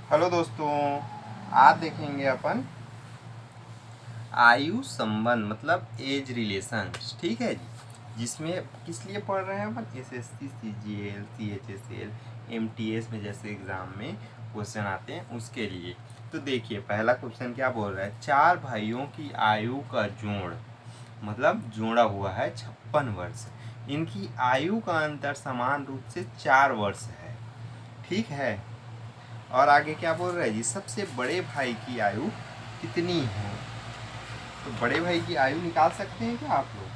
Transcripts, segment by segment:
Hello दोस्तों, आज देखेंगे अपन आयु संबंध मतलब एज रिलेशन। ठीक है जी। जिसमें किस लिए पढ़ रहे हैं अपन? एसएससी, सीजीएल, सीएचएसएल, एमटीएस में जैसे एग्ज़ाम में क्वेश्चन आते हैं उसके लिए। तो देखिए पहला क्वेश्चन क्या बोल रहा है, चार भाइयों की आयु का जोड़ मतलब जोड़ा हुआ है 56 वर्ष। इनकी आयु का अंतर समान रूप से 4 वर्ष है। ठीक है। और आगे क्या बोल रहा है जी, सबसे बड़े भाई की आयु कितनी है? तो बड़े भाई की आयु निकाल सकते हैं क्या आप लोग?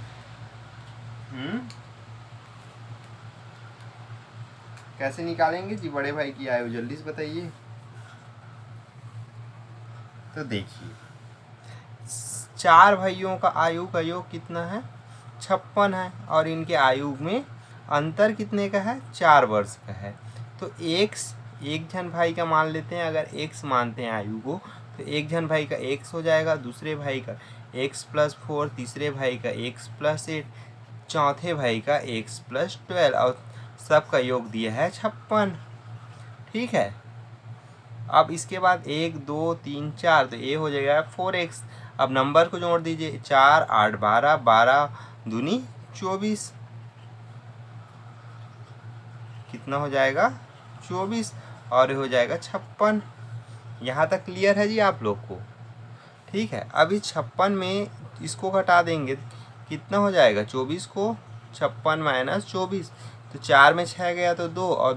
कैसे निकालेंगे जी बड़े भाई की आयु, जल्दी से बताइए। तो देखिए चार भाइयों का आयु का योग कितना है? 56 है। और इनके आयु में अंतर कितने का है? 4 वर्ष का है। तो एक जन भाई का मान लेते हैं, अगर एक्स मानते हैं आयु को, तो एक जन भाई का एक्स हो जाएगा, दूसरे भाई का x+4, तीसरे भाई का x+8, चौथे भाई का x+12 और सबका योग दिया है 56। ठीक है। अब इसके बाद 1 2 3 4, तो ये हो जाएगा 4x। अब नंबर को जोड़ दीजिए, 4 8 12, 12 दूनी 24, कितना हो जाएगा? 24। और ये हो जाएगा 56। यहाँ तक क्लियर है जी आप लोग को? ठीक है। अब इस 56 में इसको घटा देंगे, कितना हो जाएगा? 24 को 56 - 24, तो 4 में 6 गया तो 2, और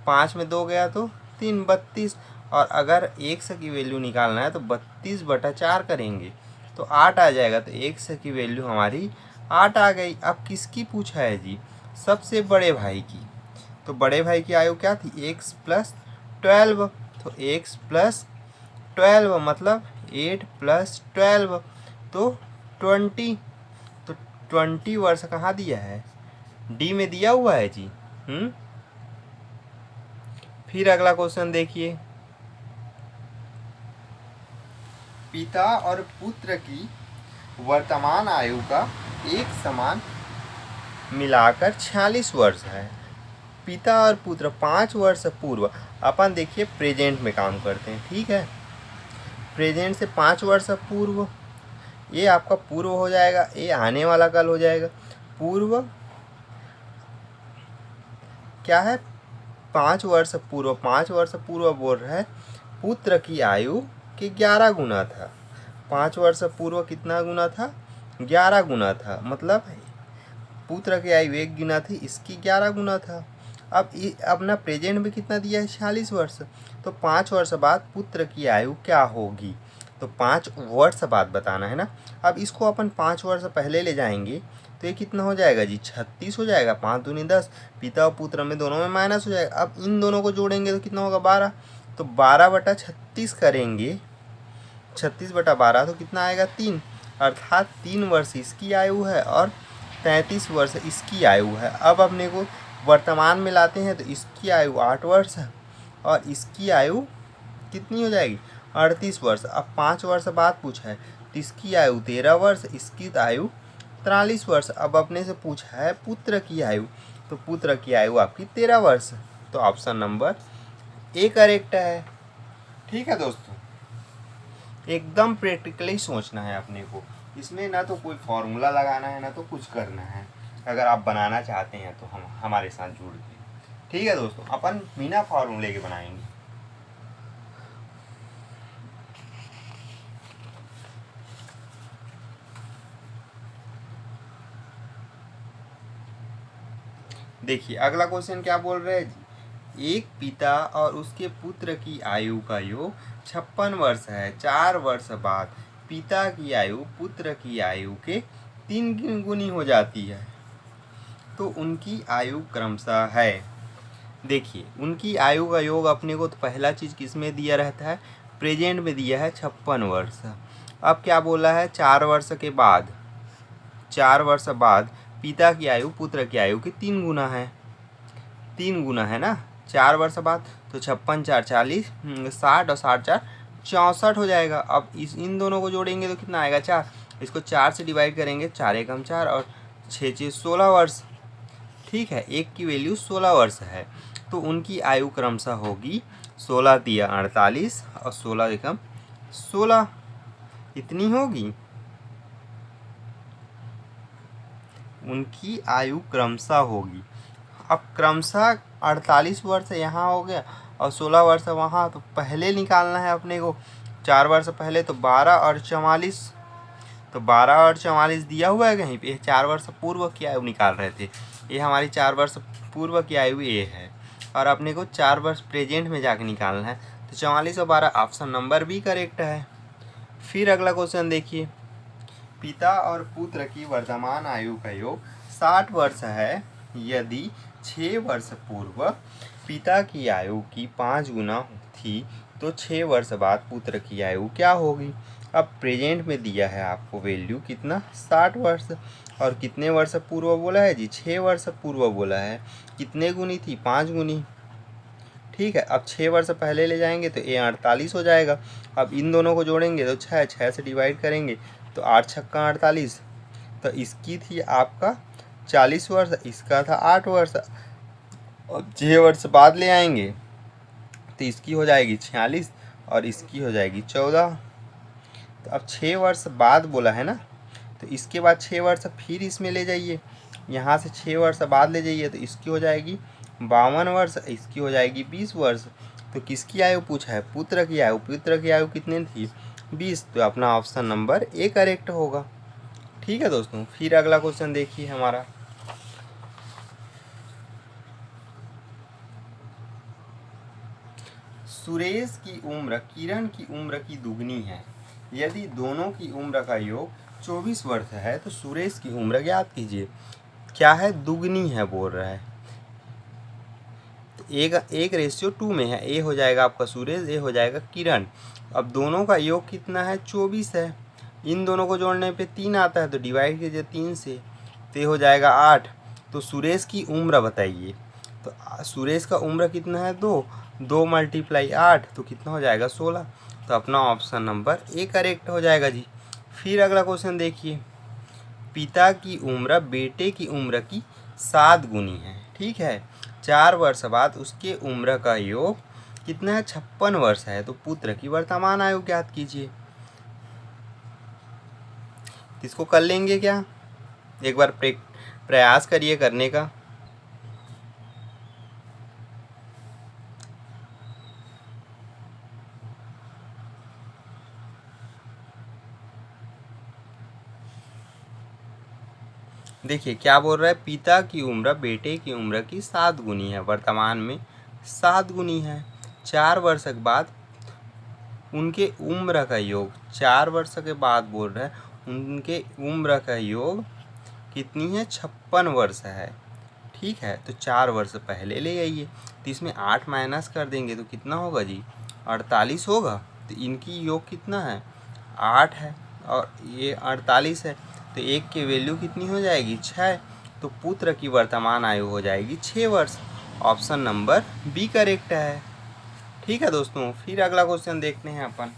5 में 2 गया तो 3, 32। और अगर x की वैल्यू निकालना है तो 32/4 करेंगे तो 8 आ जाएगा। तो x की वैल्यू हमारी 8 आ गई। अब किसकी पूछा है जी? सबसे बड़े भाई की। तो बड़े भाई की आयु क्या थी? x+12। तो x+12 मतलब 8+12 तो 20। तो 20 वर्ष कहाँ दिया है? डी में दिया हुआ है जी। फिर अगला क्वेश्चन देखिए, पिता और पुत्र की वर्तमान आयु का एक समान मिलाकर 46 वर्ष है। पिता और पुत्र 5 वर्ष पूर्व, अपन देखिए प्रेजेंट में काम करते हैं। ठीक है। प्रेजेंट से 5 वर्ष पूर्व, ये आपका पूर्व हो जाएगा, ये आने वाला कल हो जाएगा। पूर्व क्या है? 5 वर्ष पूर्व। 5 वर्ष पूर्व बोल रहा है पुत्र की आयु के 11 गुना था। 5 वर्ष पूर्व कितना गुना था? 11 गुना था। मतलब पुत्र की आयु 1 गुना थी, इसकी 11 गुना था। अब अपना प्रेजेंट में कितना दिया है? 46 वर्ष। तो 5 वर्ष बाद पुत्र की आयु क्या होगी? तो 5 वर्ष बाद बताना है ना। अब इसको अपन 5 वर्ष पहले ले जाएंगे तो ये कितना हो जाएगा जी? 36 हो जाएगा। 5 दूनी 10, पिता और पुत्र में दोनों में माइनस हो जाएगा। अब इन दोनों को जोड़ेंगे तो कितना होगा? 12। तो 12/36 करेंगे, 36/12 तो कितना आएगा? 3। अर्थात 3 वर्ष इसकी आयु है और 33 वर्ष इसकी आयु है। अब अपने को वर्तमान में लाते हैं तो इसकी आयु 8 वर्ष है और इसकी आयु कितनी हो जाएगी? 38 वर्ष। अब 5 वर्ष बाद पूछा है तो इसकी आयु 13 वर्ष, इसकी आयु 43 वर्ष। अब अपने से पूछा है पुत्र की आयु, तो पुत्र की आयु आपकी 13 वर्ष। तो ऑप्शन नंबर ए करेक्ट है। ठीक है दोस्तों, एकदम प्रैक्टिकली सोचना है अपने को। इसमें ना तो कोई फॉर्मूला लगाना है ना तो कुछ करना है। अगर आप बनाना चाहते हैं तो हम हमारे साथ जुड़ के। ठीक है दोस्तों, अपन बिना फॉर्मूले के बनाएंगे। देखिए अगला क्वेश्चन क्या बोल रहे हैं जी, एक पिता और उसके पुत्र की आयु का योग 56 वर्ष है। 4 वर्ष बाद पिता की आयु पुत्र की आयु के 3 गुनी हो जाती है, तो उनकी आयु क्रमशः है। देखिए उनकी आयु का योग अपने को तो पहला चीज़ किस में दिया रहता है? प्रेजेंट में दिया है 56 वर्ष। अब क्या बोला है? 4 वर्ष के बाद, 4 वर्ष बाद पिता की आयु पुत्र की आयु के 3 गुना है। 3 गुना है ना 4 वर्ष बाद। तो 56 4 40, 60 और 60 4 64 हो जाएगा। अब इन दोनों को जोड़ेंगे तो कितना आएगा? 4। इसको 4 से डिवाइड करेंगे, 4 एकम 4 और 6 6 16 वर्ष। ठीक है, एक की वैल्यू 16 वर्ष है। तो उनकी आयु क्रमशः होगी 16 दिया 48 और 16 एकम 16, इतनी होगी। उनकी आयु क्रमशः होगी। अब क्रमशः 48 वर्ष यहाँ हो गया और 16 वर्ष वहाँ, तो पहले निकालना है अपने को 4 वर्ष पहले, तो 12 और 44, तो 12 और 44 दिया हुआ है कहीं पे। 4 वर्ष पूर्व की आयु निकाल रहे थे, ये हमारी 4 वर्ष पूर्व की आयु ये है, और अपने को 4 वर्ष प्रेजेंट में जाके निकालना है। तो 44 और 12 ऑप्शन नंबर बी करेक्ट है। फिर अगला क्वेश्चन देखिए, पिता और पुत्र की वर्तमान आयु का योग 60 वर्ष है, यदि 6 वर्ष पूर्व पिता की आयु की 5 गुना थी तो 6 वर्ष बाद पुत्र की आयु क्या होगी। अब प्रेजेंट में दिया है आपको वैल्यू कितना, 60 वर्ष, और कितने वर्ष पूर्व बोला है जी, 6 वर्ष पूर्व बोला है। कितने गुनी थी, 5 गुनी। ठीक है, अब 6 वर्ष पहले ले जाएंगे तो ये 48 हो जाएगा। अब इन दोनों को जोड़ेंगे तो 6 से डिवाइड करेंगे तो 8 छक्का 48, तो इसकी थी आपका 40 वर्ष, इसका था 8 वर्ष। अब 6 वर्ष बाद ले आएंगे तो इसकी हो जाएगी 46 और इसकी हो जाएगी 14। तो अब 6 वर्ष बाद बोला है ना, तो इसके बाद 6 वर्ष फिर इसमें ले जाइए, यहाँ से 6 वर्ष बाद ले जाइए तो इसकी हो जाएगी 52 वर्ष, इसकी हो जाएगी 20 वर्ष। तो किसकी आयु पूछा है, पुत्र की आयु। पुत्र की आयु कितनी थी, 20, तो अपना ऑप्शन नंबर ए करेक्ट होगा। ठीक है दोस्तों, फिर अगला क्वेश्चन देखिए हमारा, सुरेश की उम्र किरण की उम्र की दुगनी है, यदि दोनों की उम्र का योग 24 वर्ष है तो सुरेश की उम्र ज्ञात कीजिए। क्या है, दुगनी है बोल रहा है, तो एक रेशियो 2 में है, ए हो जाएगा आपका सुरेश, ए हो जाएगा किरण। अब दोनों का योग कितना है, 24 है। इन दोनों को जोड़ने पे 3 आता है तो डिवाइड कीजिए 3 से, तो ये हो जाएगा 8। तो सुरेश की उम्र बताइए, तो सुरेश का उम्र कितना है, 2 × 8 तो कितना हो जाएगा, 16। तो अपना ऑप्शन नंबर ए करेक्ट हो जाएगा जी। फिर अगला क्वेश्चन देखिए, पिता की उम्र बेटे की उम्र की 7 गुनी है। ठीक है, 4 वर्ष बाद उसके उम्र का योग कितना है, 56 वर्ष है, तो पुत्र की वर्तमान आयु ज्ञात कीजिए। इसको कर लेंगे क्या, एक बार प्रयास करिए करने का। देखिए क्या बोल रहा है, पिता की उम्र बेटे की उम्र की 7 गुनी है, वर्तमान में 7 गुनी है। 4 वर्ष के बाद उनके उम्र का योग, 4 वर्ष के बाद बोल रहा है उनके उम्र का योग कितनी है, 56 वर्ष है। ठीक है, तो 4 वर्ष पहले ले आइए, तो इसमें 8 माइनस कर देंगे तो कितना होगा जी, 48 होगा। तो इनकी योग कितना है, 8 है और ये 48 है, तो एक की वैल्यू कितनी हो जाएगी, 6। तो पुत्र की वर्तमान आयु हो जाएगी 6 वर्ष। ऑप्शन नंबर बी करेक्ट है। ठीक है दोस्तों, फिर अगला क्वेश्चन देखते हैं अपन,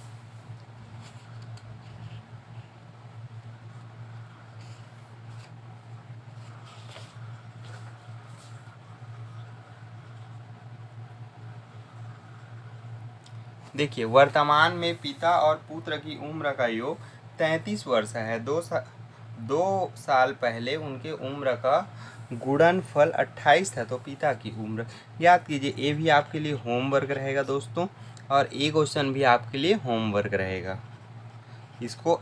देखिए वर्तमान में पिता और पुत्र की उम्र का योग 33 वर्ष है। 2 साल पहले उनके उम्र का गुणनफल 28 था, तो पिता की उम्र याद कीजिए। ये भी आपके लिए होमवर्क रहेगा दोस्तों, और ये क्वेश्चन भी आपके लिए होमवर्क रहेगा। इसको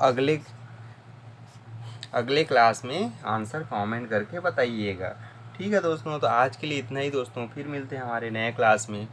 अगले क्लास में आंसर कमेंट करके बताइएगा। ठीक है दोस्तों, तो आज के लिए इतना ही दोस्तों, फिर मिलते हैं हमारे नए क्लास में।